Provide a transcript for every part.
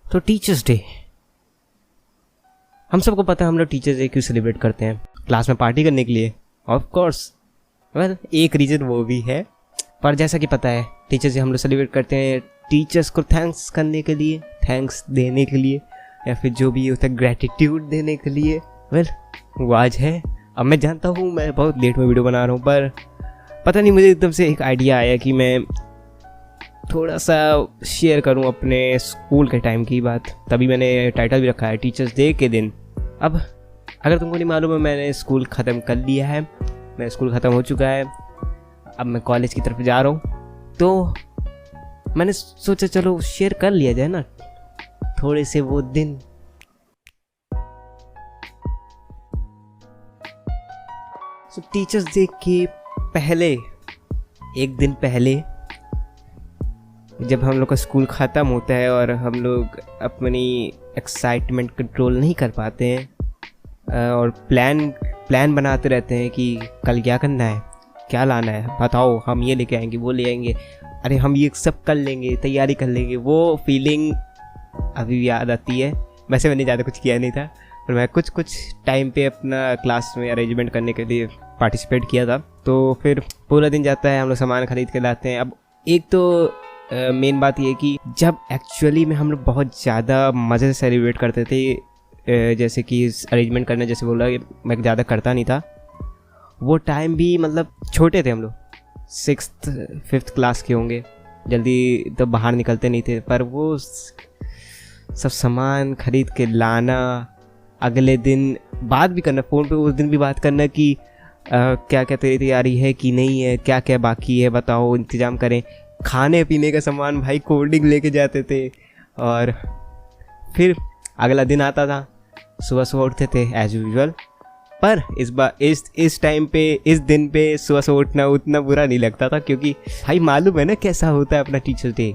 तो teachers day, हम सबको पता है हम लोग टीचर्स डे क्यों सेलिब्रेट करते हैं, क्लास में पार्टी करने के लिए ऑफ कोर्स। वेल एक रीज़न वो भी है, पर जैसा कि पता है टीचर्स डे हम लोग सेलिब्रेट करते हैं टीचर्स को थैंक्स करने के लिए, थैंक्स देने के लिए, या फिर जो भी होता है ग्रैटिट्यूड देने के लिए। वेल वो आज है। अब मैं जानता हूँ मैं बहुत लेट में वीडियो बना रहा हूँ, पर पता नहीं मुझे एकदम से एक आइडिया आया कि मैं थोड़ा सा शेयर करूं अपने स्कूल के टाइम की बात। तभी मैंने टाइटल भी रखा है टीचर्स डे के दिन। अब अगर तुमको नहीं मालूम है, मैंने स्कूल ख़त्म कर लिया है, मेरा स्कूल ख़त्म हो चुका है, अब मैं कॉलेज की तरफ जा रहा हूँ। तो मैंने सोचा चलो शेयर कर लिया जाए ना थोड़े से वो दिन। सो टीचर्स डे के पहले एक दिन पहले जब हम लोग का स्कूल ख़त्म होता है और हम लोग अपनी एक्साइटमेंट कंट्रोल नहीं कर पाते हैं और प्लान बनाते रहते हैं कि कल क्या करना है, क्या लाना है, बताओ हम ये लेके आएंगे, वो ले आएंगे, अरे हम ये सब कर लेंगे, तैयारी कर लेंगे। वो फीलिंग अभी भी याद आती है। वैसे मैंने ज़्यादा कुछ किया नहीं था, पर मैं कुछ टाइम पे अपना क्लास में अरेंजमेंट करने के लिए पार्टिसिपेट किया था। तो फिर पूरा दिन जाता है, हम लोग सामान खरीद के लाते हैं। अब एक तो मेन बात ये कि जब एक्चुअली में हम लोग बहुत ज़्यादा मज़े से सेलिब्रेट करते थे, जैसे कि अरेंजमेंट करना, जैसे बोला मैं ज़्यादा करता नहीं था वो टाइम भी, मतलब छोटे थे हम लोग, 6th 5th क्लास के होंगे, जल्दी तो बाहर निकलते नहीं थे। पर वो सब सामान खरीद के लाना, अगले दिन बात भी करना, फ़ोन पे उस दिन भी बात करना कि क्या क्या तैयारी है कि नहीं है, क्या क्या बाकी है बताओ, इंतज़ाम करें। खाने पीने का सामान, भाई कोल्ड ड्रिंक लेके जाते थे। और फिर अगला दिन आता था, सुबह उठते थे एज यूजुअल। पर इस टाइम पे, इस दिन पे सुबह उठना उतना बुरा नहीं लगता था, क्योंकि भाई मालूम है ना कैसा होता है अपना टीचर्स डे।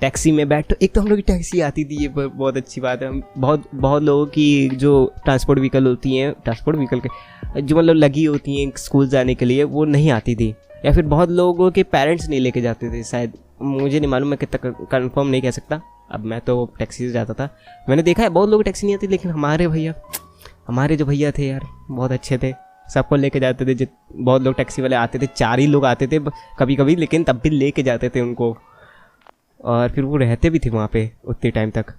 टैक्सी में बैठो, एक तो हम लोग की टैक्सी आती थी, ये बहुत अच्छी बात है। बहुत लोगों की जो ट्रांसपोर्ट व्हीकल होती हैं, ट्रांसपोर्ट व्हीकल के जो मतलब लगी होती हैं स्कूल जाने के लिए, वो नहीं आती थी, या फिर बहुत लोगों के पेरेंट्स नहीं लेके जाते थे शायद, मुझे नहीं मालूम, मैं कितना कंफर्म नहीं कह सकता। अब मैं तो टैक्सी से जाता था, मैंने देखा है बहुत लोग टैक्सी नहीं आती, लेकिन हमारे जो भैया थे यार बहुत अच्छे थे, सबको लेके जाते थे। बहुत लोग टैक्सी वाले आते थे, 4 ही लोग आते थे कभी कभी, लेकिन तब भी लेके जाते थे उनको, और फिर वो रहते भी थे वहाँ पे उतने टाइम तक।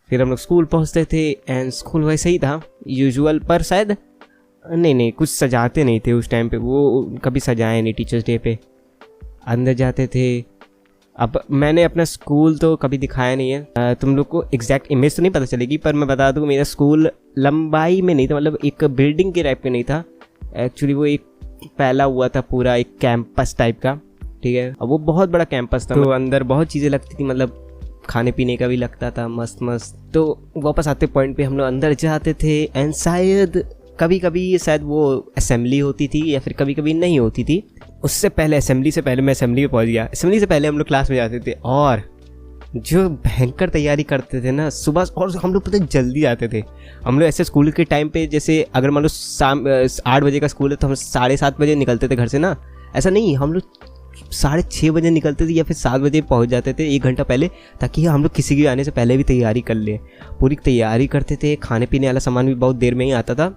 फिर हम लोग स्कूल पहुँचते थे, एंड स्कूल वैसे ही था यूजुअल, पर शायद नहीं कुछ सजाते नहीं थे उस टाइम पे, वो कभी सजाए नहीं टीचर्स डे पे। अंदर जाते थे। अब मैंने अपना स्कूल तो कभी दिखाया नहीं है, तुम लोग को एग्जैक्ट इमेज तो नहीं पता चलेगी, पर मैं बता दूँ मेरा स्कूल लंबाई में नहीं था, मतलब एक बिल्डिंग के टाइप के नहीं था एक्चुअली, वो एक फैला हुआ था पूरा एक कैंपस टाइप का, ठीक है। अब वो बहुत बड़ा कैंपस था, तो अंदर बहुत चीज़ें लगती थी, मतलब खाने पीने का भी लगता था मस्त। तो वापस आते पॉइंट पे हम लोग अंदर जाते थे, एंड शायद कभी शायद वो असेंबली होती थी, या फिर कभी नहीं होती थी। उससे पहले, असेंबली से पहले मैं असेंबली में पहुंच गया। असेंबली से पहले हम लोग क्लास में जाते थे, और जो भयंकर तैयारी करते थे ना सुबह, और हम लोग पता जल्दी आते थे। हम लोग ऐसे स्कूल के टाइम पे, जैसे अगर मान लो 8 बजे का स्कूल है तो हम 7:30 बजे निकलते थे घर से ना, ऐसा नहीं, हम लोग 6:30 बजे निकलते थे, या फिर 7 बजे पहुंच जाते थे 1 घंटा पहले, ताकि हम लोग किसी के आने से पहले भी तैयारी कर लें। पूरी तैयारी करते थे, खाने पीने वाला सामान भी बहुत देर में ही आता था,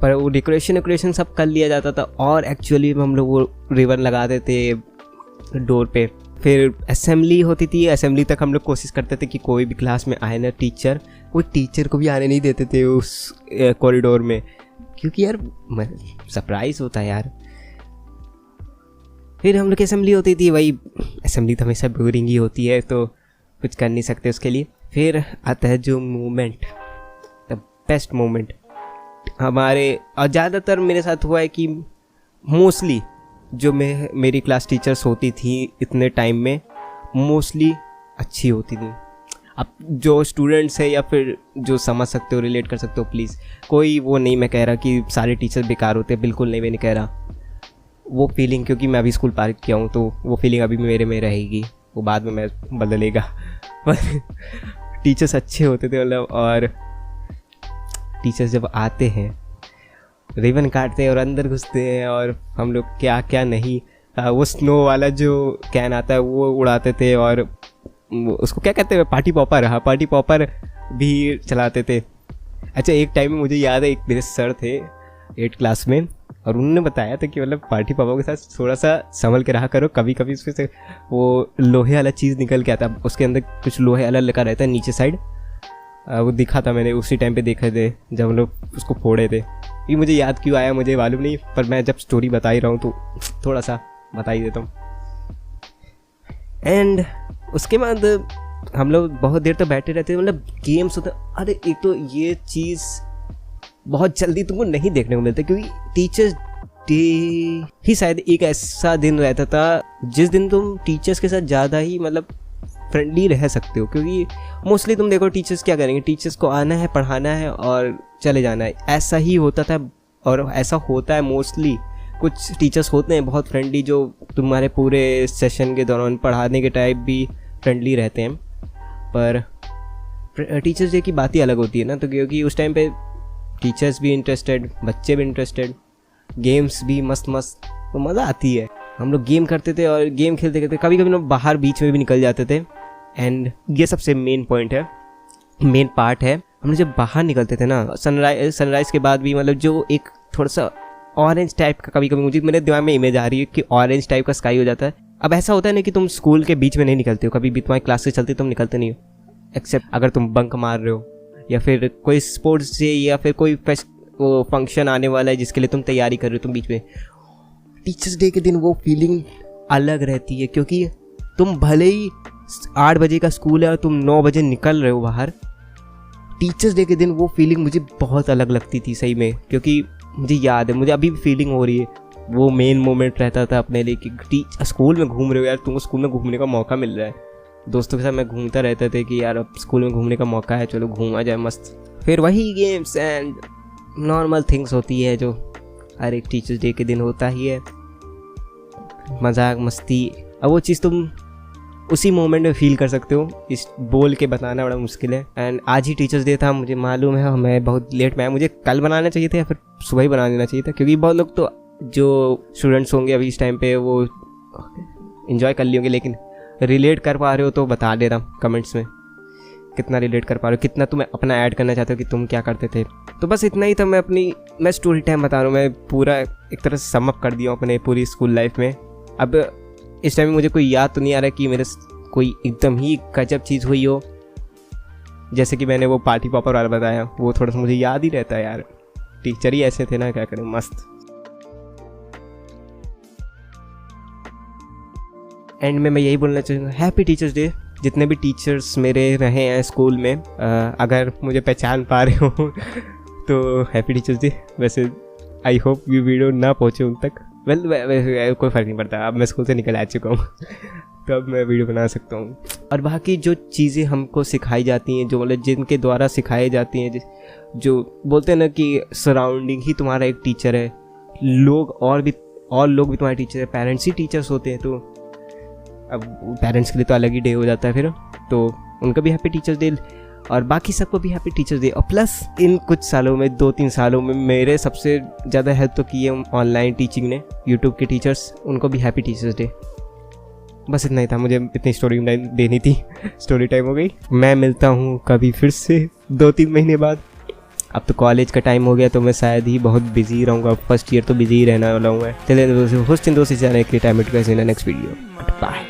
पर वो डेकोरेशन सब कर लिया जाता था। और एक्चुअली हम लोग वो रिबन लगाते थे डोर पे। फिर असेंबली होती थी, असेंबली तक हम लोग कोशिश करते थे कि कोई भी क्लास में आए ना टीचर, वो टीचर को भी आने नहीं देते थे उस कॉरिडोर में, क्योंकि यार सरप्राइज होता है यार। फिर हम लोग की असेंबली होती थी, वही असेंबली तो हमेशा बोरिंग ही होती है, तो कुछ कर नहीं सकते उसके लिए। फिर आता है जो मोमेंट, द बेस्ट मोमेंट हमारे, और ज़्यादातर मेरे साथ हुआ है कि मोस्टली जो मेरी क्लास टीचर्स होती थी इतने टाइम में, मोस्टली अच्छी होती थी। अब जो स्टूडेंट्स है या फिर जो समझ सकते हो, रिलेट कर सकते हो, प्लीज़ कोई वो नहीं मैं कह रहा कि सारे टीचर बेकार होते हैं, बिल्कुल नहीं, मैं नहीं कह रहा वो फीलिंग, क्योंकि मैं अभी स्कूल पार किया हूँ, तो वो फीलिंग अभी मेरे में रहेगी, वो बाद में मैं बदलेगा। पर टीचर्स अच्छे होते थे मतलब, और टीचर्स जब आते हैं रिबन काटते हैं और अंदर घुसते हैं, और हम लोग क्या क्या नहीं, वो स्नो वाला जो कैन आता है वो उड़ाते थे, और उसको क्या कहते हैं, पार्टी पॉपर, हाँ पार्टी पॉपर भी चलाते थे। अच्छा एक टाइम में मुझे याद है, एक मेरे सर थे 8th क्लास में, और उन्होंने बताया था कि मतलब पार्टी पॉपर के साथ थोड़ा सा संभल के रहा करो, कभी कभी उसमें से वो लोहे वाला चीज़ निकल के आता, उसके अंदर कुछ लोहे वाला लगा रहता है नीचे साइड। वो दिखा था, मैंने उसी टाइम पे देखे थे जब हम लोग उसको फोड़े थे। ये मुझे याद क्यों आया मुझे मालूम नहीं, पर मैं जब स्टोरी बता ही रहा हूँ तो थोड़ा सा बता ही देता हूँ। एंड उसके बाद हम लोग बहुत देर तक बैठे रहते थे, मतलब गेम्स होते। अरे एक तो ये चीज़ बहुत जल्दी तुमको नहीं देखने को मिलता, क्योंकि टीचर्स डे ही शायद एक ऐसा दिन रहता था जिस दिन तुम टीचर्स के साथ ज़्यादा ही मतलब फ्रेंडली रह सकते हो। क्योंकि मोस्टली तुम देखो टीचर्स क्या करेंगे, टीचर्स को आना है, पढ़ाना है और चले जाना है, ऐसा ही होता था और ऐसा होता है मोस्टली। कुछ टीचर्स होते हैं बहुत फ्रेंडली जो तुम्हारे पूरे सेशन के दौरान पढ़ाने के टाइप भी फ्रेंडली रहते हैं, पर टीचर्स डे की बात ही अलग होती है ना। तो क्योंकि उस टाइम पे टीचर्स भी इंटरेस्टेड, बच्चे भी इंटरेस्टेड, गेम्स भी मस्त मस्त, तो मज़ा आती है। हम लोग गेम करते थे और गेम खेलते खेलते कभी कभी लोग बाहर बीच में भी निकल जाते थे। एंड ये सबसे मेन पॉइंट है, मेन पार्ट है, हम लोग जब बाहर निकलते थे ना सनराइज़ के बाद भी, मतलब जो एक थोड़ा सा ऑरेंज टाइप का, कभी कभी मुझे मेरे दिमाग में इमेज आ रही है कि ऑरेंज टाइप का स्काई हो जाता है। अब ऐसा होता है ना कि तुम स्कूल के बीच में नहीं निकलते हो, कभी भी तुम्हारी क्लासेस चलती तुम निकलते नहीं हो, एक्सेप्ट अगर तुम बंक मार रहे हो या फिर कोई स्पोर्ट्स डे या फिर कोई फंक्शन आने वाला है जिसके लिए तुम तैयारी कर रहे हो तुम बीच में। टीचर्स डे के दिन वो फीलिंग अलग रहती है, क्योंकि तुम भले ही 8 बजे का स्कूल है और तुम 9 बजे निकल रहे हो बाहर, टीचर्स डे के दिन वो फीलिंग मुझे बहुत अलग लगती थी सही में। क्योंकि मुझे याद है, मुझे अभी भी फीलिंग हो रही है, वो मेन मोमेंट रहता था अपने लिए कि स्कूल में घूम रहे हो यार, तुमको स्कूल में घूमने का मौका मिल रहा है। दोस्तों के साथ मैं घूमता रहता था कि यार अब स्कूल में घूमने का मौका है, चलो घूमा जाए मस्त। फिर वही गेम्स एंड नॉर्मल थिंग्स होती है जो हर एक टीचर्स डे के दिन होता ही है, मजाक मस्ती। अब वो चीज़ तुम उसी मोमेंट में फील कर सकते हो, इस बोल के बताना बड़ा मुश्किल है। एंड आज ही टीचर्स डे था, मुझे मालूम है, मैं बहुत लेट में आया, मुझे कल बनाना चाहिए था या फिर सुबह ही बना लेना चाहिए था, क्योंकि बहुत लोग तो जो स्टूडेंट्स होंगे अभी इस टाइम पे वो इन्जॉय कर लिए होंगे, लेकिन रिलेट कर पा रहे हो तो बता दे रहा हूँ कमेंट्स में कितना रिलेट कर पा रहे हो, कितना तुम अपना ऐड करना चाहते हो कि तुम क्या करते थे। तो बस इतना ही था, मैं स्टोरी टाइम बता रहा हूँ, मैं पूरा एक तरह से समअप कर दिया हूँ अपने पूरी स्कूल लाइफ में। अब इस टाइम मुझे कोई याद तो नहीं आ रहा कि मेरे कोई एकदम ही गजब चीज़ हुई हो, जैसे कि मैंने वो पार्टी पॉपर वाला बताया, वो थोड़ा सा मुझे याद ही रहता है यार, टीचर ही ऐसे थे ना, क्या करें मस्त। एंड में मैं यही बोलना चाहूँगा, हैप्पी टीचर्स डे। जितने भी टीचर्स मेरे रहे हैं स्कूल में, अगर मुझे पहचान पा रहे हो तो हैप्पी टीचर्स डे। वैसे आई होप ये वीडियो ना पहुँचे उन तक, कोई फ़र्क नहीं पड़ता, अब मैं स्कूल से निकल आ चुका हूँ तो अब मैं वीडियो बना सकता हूँ। और बाकी जो चीज़ें हमको सिखाई जाती हैं, जो मतलब जिनके द्वारा सिखाई जाती हैं, जो बोलते हैं ना कि सराउंडिंग ही तुम्हारा एक टीचर है, लोग और लोग भी तुम्हारे टीचर है, पेरेंट्स ही टीचर्स होते हैं। तो अब पेरेंट्स के लिए तो अलग ही डे हो जाता है फिर, तो उनका भी हैप्पी टीचर्स डे और बाकी सबको भी हैप्पी टीचर्स डे। और प्लस इन कुछ सालों में 2-3 सालों में मेरे सबसे ज़्यादा हेल्प तो की है ऑनलाइन टीचिंग ने, यूट्यूब के टीचर्स, उनको भी हैप्पी टीचर्स डे। बस इतना ही था, मुझे इतनी स्टोरी देनी थी, स्टोरी टाइम हो गई। मैं मिलता हूँ कभी फिर से 2-3 महीने बाद। अब तो कॉलेज का टाइम हो गया तो मैं शायद ही बहुत बिजी रहूँगा, फर्स्ट ईयर तो बिजी ही रहने वाला हूँ मैं। चलिए दोस्तों, होस्ट इन दोस्त जाने के लिए टाइम नेक्स्ट वीडियो, बाय।